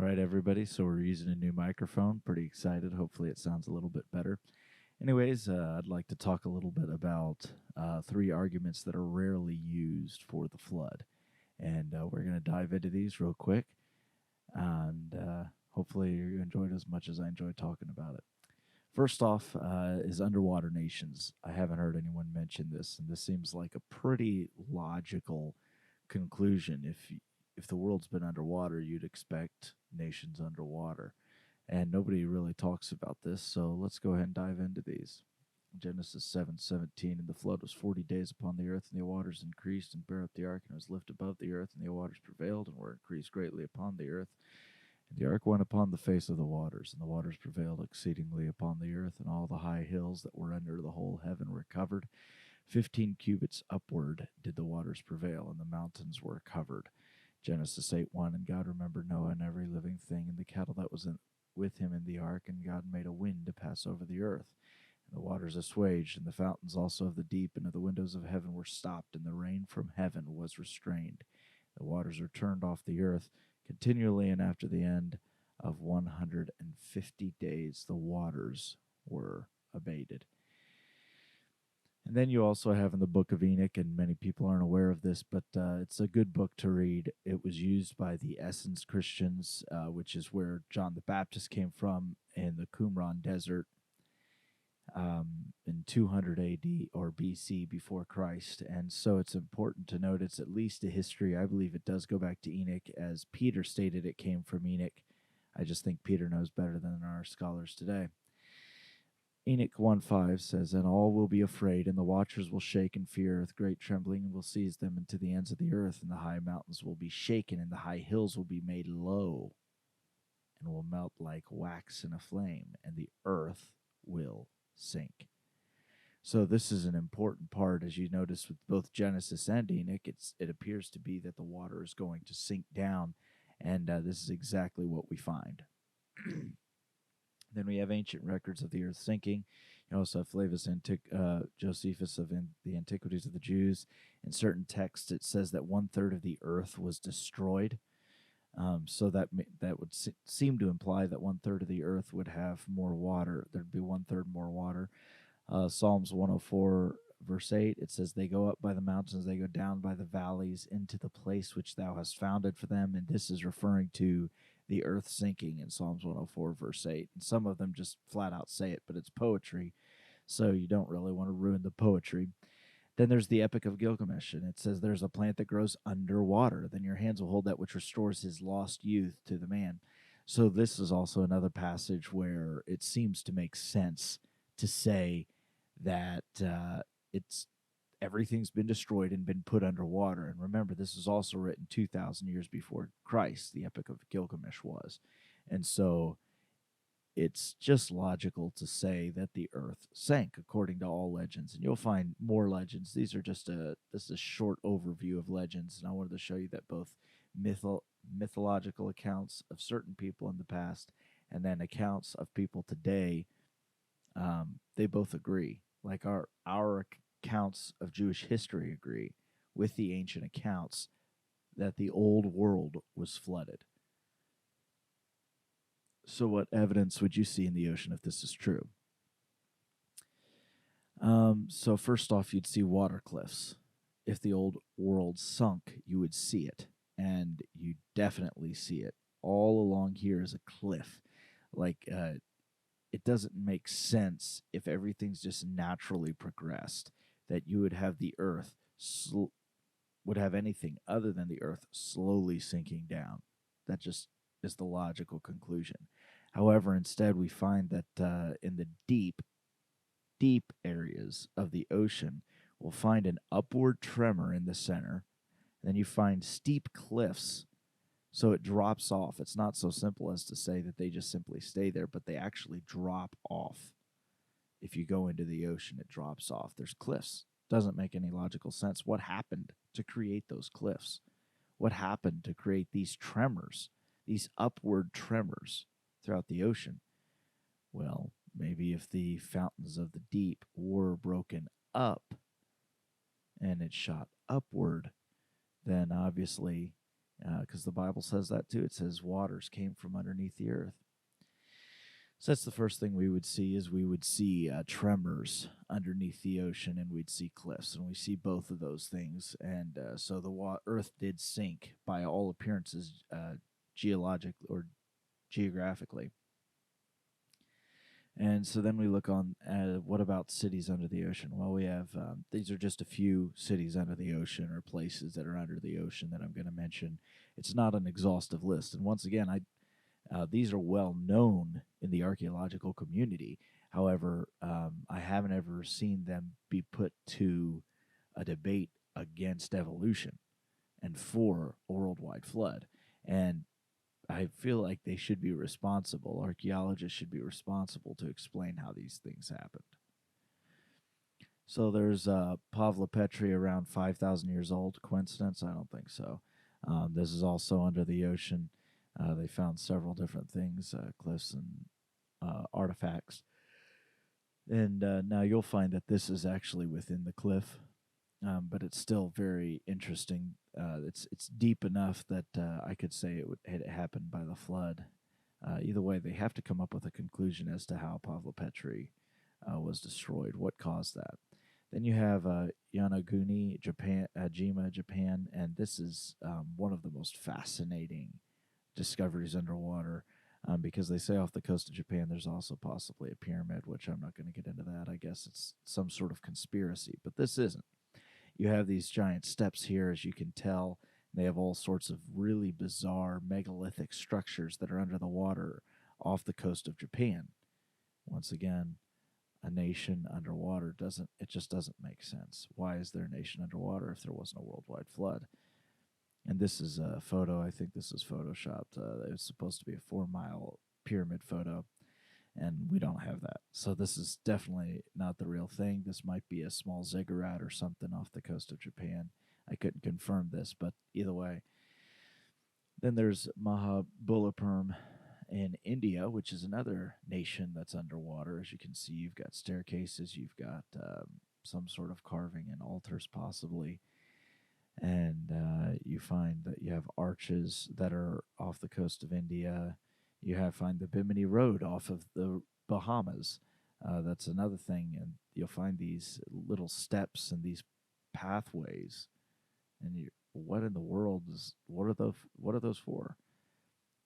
right, everybody. So we're using a new microphone. Pretty excited. Hopefully, it sounds a little bit better. Anyways, I'd like to talk a little bit about three arguments that are rarely used for the flood. And we're going to dive into these real quick. And hopefully, you enjoyed as much as I enjoyed talking about it. First off is underwater nations. I haven't heard anyone mention this, and this seems like a pretty logical conclusion. If the world's been underwater, you'd expect nations underwater, and nobody really talks about this. So let's go ahead and dive into these. Genesis 7:17, and the flood was 40 days upon the earth, and the waters increased and bare up the ark, and it was lifted above the earth, and the waters prevailed and were increased greatly upon the earth. And the ark went upon the face of the waters, and the waters prevailed exceedingly upon the earth, and all the high hills that were under the whole heaven were covered. 15 cubits upward did the waters prevail, and the mountains were covered. Genesis 8:1, and God remembered Noah and every living thing, and the cattle that was with him in the ark, and God made a wind to pass over the earth. And the waters assuaged, and the fountains also of the deep and of the windows of heaven were stopped, and the rain from heaven was restrained. The waters are turned off the earth continually, and after the end of 150 days, the waters were abated. And then you also have in the book of Enoch, and many people aren't aware of this, but it's a good book to read. It was used by the Essens Christians, which is where John the Baptist came from in the Qumran Desert in 200 AD or BC before Christ. And so it's important to note it's at least a history. I believe it does go back to Enoch, as Peter stated it came from Enoch. I just think Peter knows better than our scholars today. Enoch 1:5 says, and all will be afraid, and the watchers will shake in fear with great trembling, and will seize them into the ends of the earth, and the high mountains will be shaken, and the high hills will be made low, and will melt like wax in a flame, and the earth will sink. So this is an important part, as you notice with both Genesis and Enoch. It appears to be that the water is going to sink down, and this is exactly what we find. Then we have ancient records of the earth sinking. You also have Flavius Josephus of the Antiquities of the Jews. In certain texts, it says that 1/3 of the earth was destroyed. So that would seem to imply that 1/3 of the earth would have more water. There'd be 1/3 more water. Psalms 104, verse 8, it says, they go up by the mountains, they go down by the valleys into the place which thou hast founded for them. And this is referring to the earth sinking in Psalms 104, verse 8. And some of them just flat out say it, but it's poetry, so you don't really want to ruin the poetry. Then there's the Epic of Gilgamesh, and it says, there's a plant that grows underwater. Then your hands will hold that which restores his lost youth to the man. So this is also another passage where it seems to make sense to say that everything's been destroyed and been put underwater. And remember, this is also written 2,000 years before Christ, the Epic of Gilgamesh was. And so it's just logical to say that the earth sank according to all legends. And you'll find more legends. These are this is a short overview of legends. And I wanted to show you that both mythological accounts of certain people in the past and then accounts of people today, they both agree. Like our accounts of Jewish history agree with the ancient accounts that the old world was flooded. So what evidence would you see in the ocean if this is true? So first off, you'd see water cliffs. If the old world sunk, you would see it, and you definitely see it. All along here is a cliff. It doesn't make sense if everything's just naturally progressed that you would have the earth would have anything other than the earth slowly sinking down. That just is the logical conclusion. However, instead we find that in the deep areas of the ocean, we'll find an upward tremor in the center. Then you find steep cliffs. So it drops off. It's not so simple as to say that they just simply stay there, but they actually drop off. If you go into the ocean, it drops off. There's cliffs. Doesn't make any logical sense. What happened to create those cliffs? What happened to create these tremors, these upward tremors throughout the ocean? Well, maybe if the fountains of the deep were broken up and it shot upward, then obviously because the Bible says that too. It says waters came from underneath the earth. So that's the first thing we would see is we would see tremors underneath the ocean, and we'd see cliffs, and we see both of those things. And so the Earth did sink by all appearances, geologic or geographically. And so then we look on what about cities under the ocean? Well, we have these are just a few cities under the ocean or places that are under the ocean that I'm going to mention. It's not an exhaustive list. And once again, these are well known in the archaeological community. However, I haven't ever seen them be put to a debate against evolution and for a worldwide flood. And I feel like they should be responsible. Archaeologists should be responsible to explain how these things happened. So there's Pavla Petri around 5,000 years old. Coincidence? I don't think so. This is also under the ocean. They found several different things, cliffs and artifacts. And now you'll find that this is actually within the cliff, but it's still very interesting. It's deep enough that I could say it had happened by the flood. Either way, they have to come up with a conclusion as to how Pavlopetri was destroyed. What caused that? Then you have Yanaguni, Japan, Jima, Japan, and this is one of the most fascinating discoveries underwater. Because they say off the coast of Japan there's also possibly a pyramid, which I'm not going to get into that. I guess it's some sort of conspiracy, but this isn't. You have these giant steps here, as you can tell. They have all sorts of really bizarre megalithic structures that are under the water off the coast of Japan. Once again, a nation underwater just doesn't make sense. Why is there a nation underwater if there wasn't a worldwide flood? And this is a photo. I think this is photoshopped. It's supposed to be a 4-mile pyramid photo, and we don't have that. So this is definitely not the real thing. This might be a small ziggurat or something off the coast of Japan. I couldn't confirm this, but either way. Then there's Mahabalipuram in India, which is another nation that's underwater. As you can see, you've got staircases, you've got some sort of carving and altars possibly. And you find that you have arches that are off the coast of India. You find the Bimini Road off of the Bahamas. That's another thing, and you'll find these little steps and these pathways. And what in the world what are those for?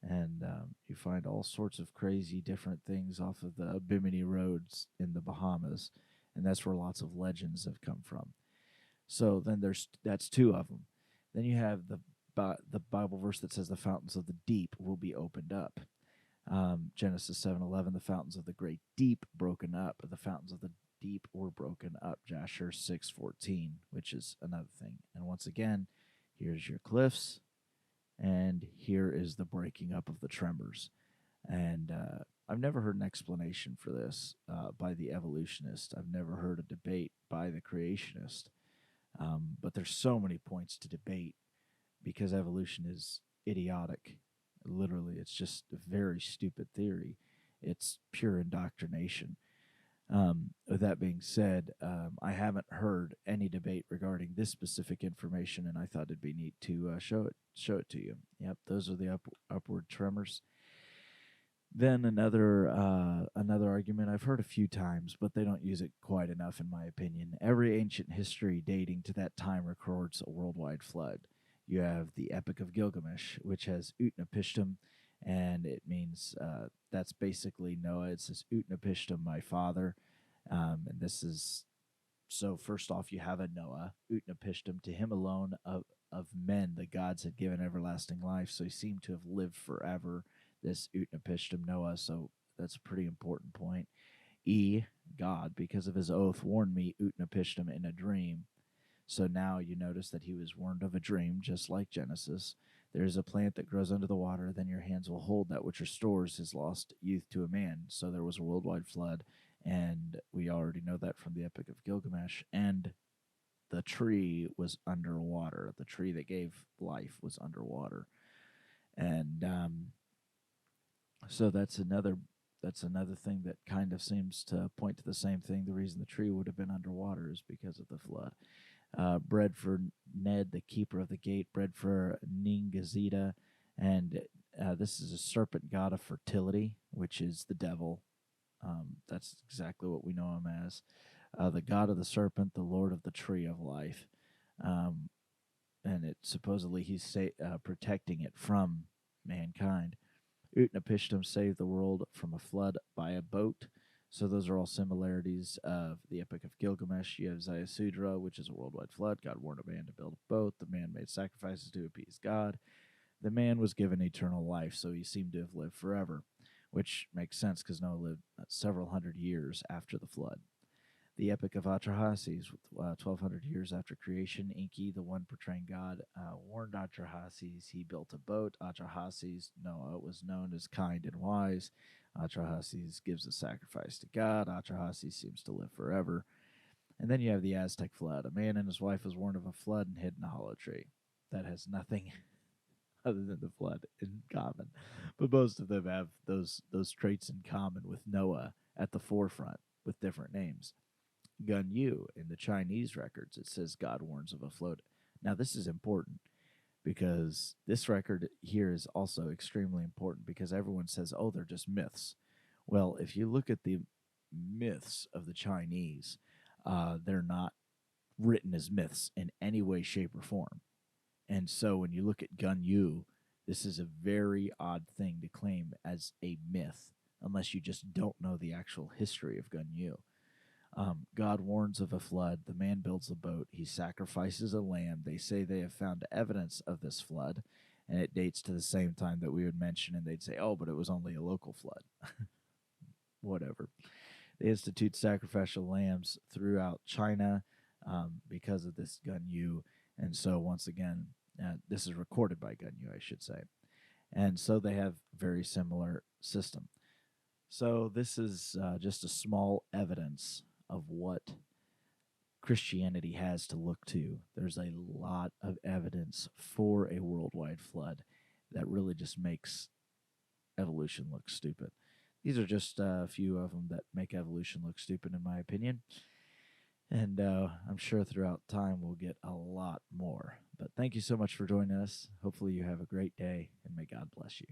And you find all sorts of crazy different things off of the Bimini Roads in the Bahamas, and that's where lots of legends have come from. So then that's two of them. Then you have the Bible verse that says the fountains of the deep will be opened up. Genesis 7:11, the fountains of the great deep broken up. The fountains of the deep were broken up. Jasher 6:14, which is another thing. And once again, here's your cliffs, and here is the breaking up of the tremors. And I've never heard an explanation for this by the evolutionist. I've never heard a debate by the creationist. But there's so many points to debate because evolution is idiotic. Literally, it's just a very stupid theory. It's pure indoctrination. With that being said, I haven't heard any debate regarding this specific information, and I thought it'd be neat to show it to you. Yep, those are the upward tremors. Then another argument I've heard a few times, but they don't use it quite enough, in my opinion. Every ancient history dating to that time records a worldwide flood. You have the Epic of Gilgamesh, which has Utnapishtim, and it means that's basically Noah. It says Utnapishtim, my father, and this is so. First off, you have a Noah, Utnapishtim. To him alone of men, the gods had given everlasting life, so he seemed to have lived forever. This Utnapishtim Noah, so that's a pretty important point. God, because of his oath, warned me Utnapishtim in a dream. So now you notice that he was warned of a dream, just like Genesis. There is a plant that grows under the water, then your hands will hold that which restores his lost youth to a man. So there was a worldwide flood, and we already know that from the Epic of Gilgamesh. And the tree was underwater. The tree that gave life was underwater. And so that's another thing that kind of seems to point to the same thing. The reason the tree would have been underwater is because of the flood. bread for Ned, the keeper of the gate, bread for Ningazida, and this is a serpent god of fertility, which is the devil. That's exactly what we know him as. The god of the serpent, the lord of the tree of life. Um, and it supposedly he's protecting it from mankind. Utnapishtim saved the world from a flood by a boat. So those are all similarities of the Epic of Gilgamesh. You have Zayasudra, which is a worldwide flood. God warned a man to build a boat. The man made sacrifices to appease God. The man was given eternal life, so he seemed to have lived forever, which makes sense because Noah lived several hundred years after the flood. The Epic of Atrahasis, 1,200 years after creation, Enki, the one portraying God, warned Atrahasis. He built a boat. Atrahasis, Noah, was known as kind and wise. Atrahasis gives a sacrifice to God. Atrahasis seems to live forever. And then you have the Aztec flood. A man and his wife was warned of a flood and hid in a hollow tree. That has nothing other than the flood in common. But most of them have those traits in common with Noah at the forefront with different names. Gun Yu in the Chinese records, it says God warns of a flood. Now, this is important because this record here is also extremely important because everyone says, oh, they're just myths. Well, if you look at the myths of the Chinese, they're not written as myths in any way, shape, or form. And so when you look at Gun Yu, this is a very odd thing to claim as a myth unless you just don't know the actual history of Gun Yu. God warns of a flood. The man builds a boat. He sacrifices a lamb. They say they have found evidence of this flood, and it dates to the same time that we would mention, and they'd say, oh, but it was only a local flood. Whatever. They institute sacrificial lambs throughout China because of this Gun Yu. And so, once again, this is recorded by Gun Yu, I should say. And so they have very similar system. So this is just a small evidence of what Christianity has to look to. There's a lot of evidence for a worldwide flood that really just makes evolution look stupid. These are just a few of them that make evolution look stupid, in my opinion. And I'm sure throughout time we'll get a lot more. But thank you so much for joining us. Hopefully, you have a great day, and may God bless you.